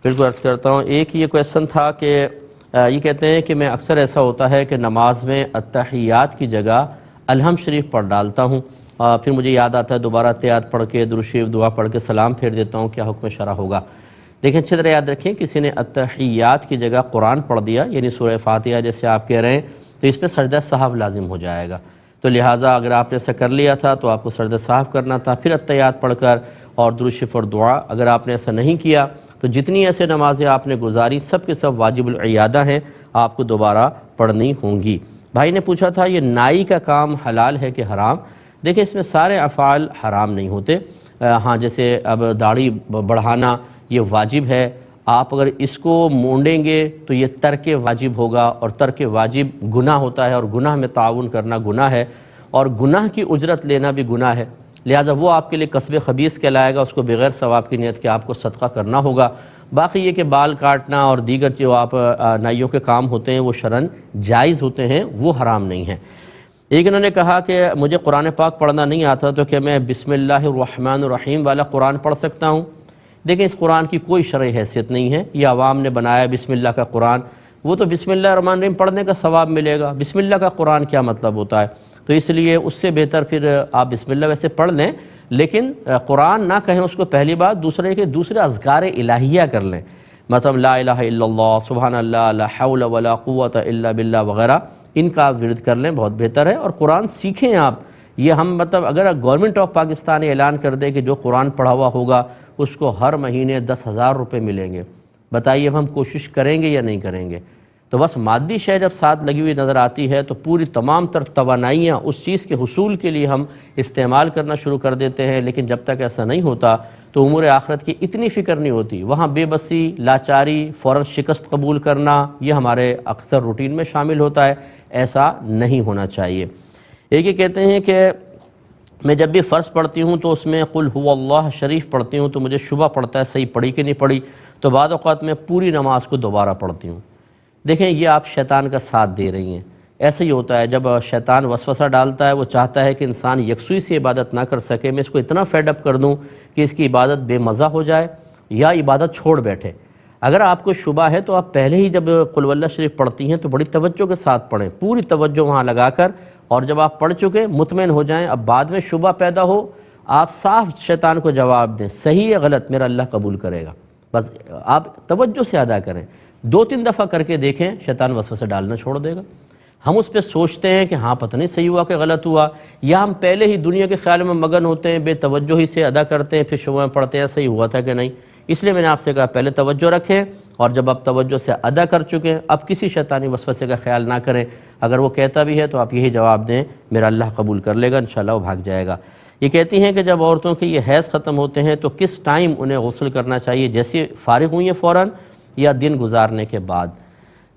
بالکل عرض کرتا ہوں۔ ایک یہ کویشچن تھا کہ یہ کہتے ہیں کہ میں اکثر ایسا ہوتا ہے کہ نماز میں التحیات کی جگہ الحمد شریف پڑھ ڈالتا ہوں، پھر مجھے یاد آتا ہے دوبارہ التحیات پڑھ کے درود شریف دعا پڑھ کے سلام پھیر دیتا ہوں، کیا حکم شرع ہوگا؟ دیکھیں اچھی طرح یاد رکھیں، کسی نے التحیات کی جگہ قرآن پڑھ دیا یعنی سورہ فاتحہ جیسے آپ کہہ رہے ہیں تو اس پہ سجدہ سہو لازم ہو جائے گا، تو لہٰذا اگر آپ نے ایسا کر لیا تھا تو آپ کو سجدہ سہو کرنا تھا، پھر التحیات پڑھ کر اور درود شریف اور دعا۔ اگر آپ نے ایسا نہیں کیا تو جتنی ایسے نمازیں آپ نے گزاری سب کے سب واجب العیادہ ہیں، آپ کو دوبارہ پڑھنی ہوں گی۔ بھائی نے پوچھا تھا یہ نائی کا کام حلال ہے کہ حرام؟ دیکھیں اس میں سارے افعال حرام نہیں ہوتے، ہاں جیسے اب داڑھی بڑھانا یہ واجب ہے، آپ اگر اس کو مونڈیں گے تو یہ ترک واجب ہوگا، اور ترک واجب گناہ ہوتا ہے، اور گناہ میں تعاون کرنا گناہ ہے، اور گناہ کی اجرت لینا بھی گناہ ہے، لہٰذا وہ آپ کے لیے کسب خبیث کہلائے گا، اس کو بغیر ثواب کی نیت کے آپ کو صدقہ کرنا ہوگا۔ باقی یہ کہ بال کاٹنا اور دیگر جو آپ نائیوں کے کام ہوتے ہیں وہ شرعاً جائز ہوتے ہیں، وہ حرام نہیں ہیں۔ ایک انہوں نے کہا کہ مجھے قرآن پاک پڑھنا نہیں آتا تو کہ میں بسم اللہ الرحمن الرحیم والا قرآن پڑھ سکتا ہوں؟ دیکھیں اس قرآن کی کوئی شرعی حیثیت نہیں ہے، یہ عوام نے بنایا بسم اللہ کا قرآن، وہ تو بسم اللہ الرحمن الرحیم پڑھنے کا ثواب ملے گا، بسم اللہ کا قرآن کیا مطلب ہوتا ہے؟ تو اس لیے اس سے بہتر پھر آپ بسم اللہ ویسے پڑھ لیں لیکن قرآن نہ کہیں اس کو، پہلی بات، دوسرے اذکار الہیہ کر لیں، مطلب لا الہ الا اللہ، سبحان اللہ، لا حول ولا قوت الا باللہ وغیرہ، ان کا آپ ورد کر لیں، بہت بہتر ہے۔ اور قرآن سیکھیں آپ، یہ ہم مطلب اگر گورنمنٹ آف پاکستان اعلان کر دے کہ جو قرآن پڑھا ہوا ہوگا اس کو ہر مہینے 10,000 روپے ملیں گے، بتائیے اب ہم کوشش کریں گے یا نہیں کریں گے؟ تو بس مادی شے جب ساتھ لگی ہوئی نظر آتی ہے تو پوری تمام تر توانائیاں اس چیز کے حصول کے لیے ہم استعمال کرنا شروع کر دیتے ہیں، لیکن جب تک ایسا نہیں ہوتا تو امور آخرت کی اتنی فکر نہیں ہوتی، وہاں بے بسی، لاچاری، فوراً شکست قبول کرنا یہ ہمارے اکثر روٹین میں شامل ہوتا ہے، ایسا نہیں ہونا چاہیے۔ ایک یہ کہتے ہیں کہ میں جب بھی فرض پڑھتی ہوں تو اس میں قل هو اللہ شریف پڑھتی ہوں تو مجھے شبہ پڑتا ہے صحیح پڑھی کہ نہیں پڑھی، تو بعض اوقات میں پوری نماز کو دوبارہ پڑھتی ہوں۔ دیکھیں یہ آپ شیطان کا ساتھ دے رہی ہیں، ایسے ہی ہوتا ہے جب شیطان وسوسہ ڈالتا ہے، وہ چاہتا ہے کہ انسان یکسوئی سے عبادت نہ کر سکے، میں اس کو اتنا فیڈ اپ کر دوں کہ اس کی عبادت بے مزہ ہو جائے یا عبادت چھوڑ بیٹھے۔ اگر آپ کو شبہ ہے تو آپ پہلے ہی جب قل ہو اللہ شریف پڑھتی ہیں تو بڑی توجہ کے ساتھ پڑھیں، پوری توجہ وہاں لگا کر، اور جب آپ پڑھ چکے مطمئن ہو جائیں، اب بعد میں شبہ پیدا ہو آپ صاف شیطان کو جواب دیں، صحیح ہے غلط میرا اللہ قبول کرے گا، بس آپ توجہ سے ادا کریں، 2-3 دفعہ کر کے دیکھیں، شیطان وسوسے ڈالنا چھوڑ دے گا۔ ہم اس پہ سوچتے ہیں کہ ہاں پتہ نہیں صحیح ہوا کہ غلط ہوا، یا ہم پہلے ہی دنیا کے خیال میں مگن ہوتے ہیں، بے توجہی سے ادا کرتے ہیں، پھر شبہ میں پڑھتے ہیں صحیح ہوا تھا کہ نہیں۔ اس لیے میں نے آپ سے کہا پہلے توجہ رکھیں، اور جب آپ توجہ سے ادا کر چکے اب کسی شیطانی وسوسے کا خیال نہ کریں، اگر وہ کہتا بھی ہے تو آپ یہی جواب دیں میرا اللہ قبول کر لے گا، انشاءاللہ وہ بھاگ جائے گا۔ یہ کہتی ہیں کہ جب عورتوں کے یہ حیض ختم ہوتے ہیں تو کس ٹائم انہیں غسل کرنا چاہیے، جیسے فارغ ہوئی ہیں فوراً یا دن گزارنے کے بعد؟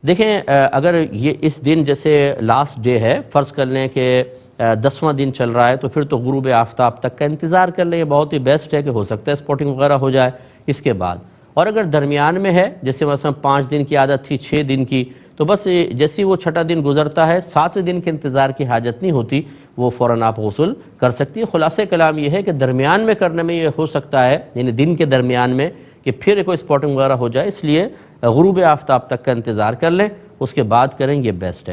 دیکھیں اگر یہ اس دن جیسے لاسٹ ڈے ہے، فرض کر لیں کہ 10واں دن چل رہا ہے تو پھر تو غروب آفتاب تک کا انتظار کر لیں، یہ بہت ہی بیسٹ ہے کہ ہو سکتا ہے اسپاٹنگ وغیرہ ہو جائے اس کے بعد۔ اور اگر درمیان میں ہے، جیسے مثلا 5 دن کی عادت تھی 6 دن کی، تو بس جیسے وہ 6واں دن گزرتا ہے 7ویں دن کے انتظار کی حاجت نہیں ہوتی، وہ فوراً آپ غسل کر سکتی ہیں۔ خلاصہ کلام یہ ہے کہ درمیان میں کرنے میں یہ ہو سکتا ہے، یعنی دن کے درمیان میں کہ پھر کوئی اسپاٹنگ وغیرہ ہو جائے، اس لیے غروب آفتاب تک کا انتظار کر لیں، اس کے بعد کریں، یہ بیسٹ ہے۔